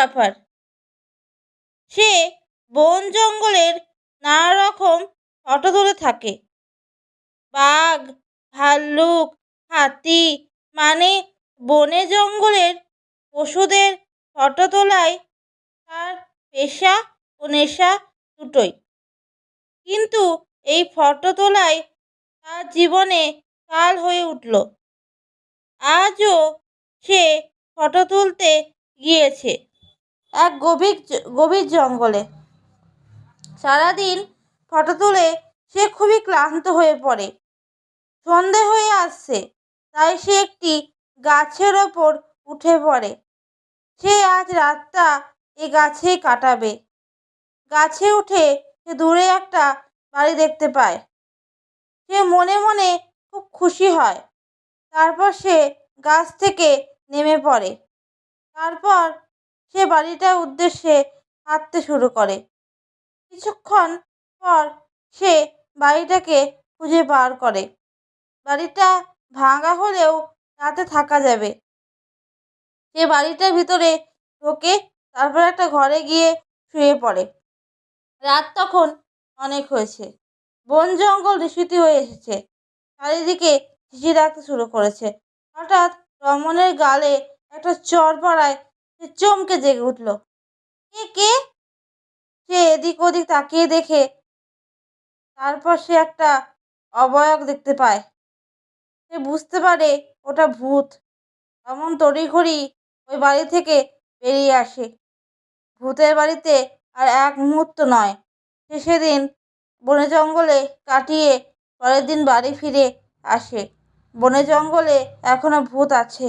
ব্যাপার। সে বন জঙ্গলের নানা রকম ফটো তুলে থাকে। বাঘ, ভাল্লুক, হাতি, মানে বনে জঙ্গলের পশুদের ফটো তোলায় তার পেশা ও নেশা দুটোই। কিন্তু এই ফটো তোলায় তার জীবনে কাল হয়ে উঠল। আজও সে ফটো তুলতে গিয়েছে এক গভীর জঙ্গলে। সারাদিন ফটো তুলে সে খুবই ক্লান্ত হয়ে পড়ে। সন্ধে হয়ে আসছে, তাই সে একটি গাছের ওপর উঠে পড়ে। সে আজ রাতটা এ গাছেই কাটাবে। গাছে উঠে সে দূরে একটা বাড়ি দেখতে পায়। সে মনে মনে খুব খুশি হয়। তারপর সে গাছ থেকে নেমে পড়ে। তারপর সে বাড়িটার উদ্দেশ্যে হাঁটতে শুরু করে। কিছুক্ষণ পর সে বাড়িটাকে খুঁজে বার করে। বাড়িটা ভাঙা হলেও রাতে থাকা যাবে। সে বাড়িটার ভিতরে ঢোকে, তারপর একটা ঘরে গিয়ে শুয়ে পড়ে। রাত তখন অনেক হয়েছে। বন জঙ্গল নিষিদ্ধ হয়ে এসেছে। চারিদিকে ঝিঝি ডাকতে শুরু করেছে। হঠাৎ রমনের গালে একটা চড় পড়ায় সে চমকে জেগে উঠল। কে? সে এদিক ওদিক তাকিয়ে দেখে। তারপর সে একটা অবয়ব দেখতে পায়। সে বুঝতে পারে ওটা ভূত। রমন তড়িঘড়ি ওই বাড়ি থেকে বেরিয়ে আসে। ভূতের বাড়িতে আর এক মুহূর্ত নয়। সে সেদিন বনে জঙ্গলে কাটিয়ে পরের দিন বাড়ি ফিরে আসে। বনে জঙ্গলে এখনো ভূত আছে।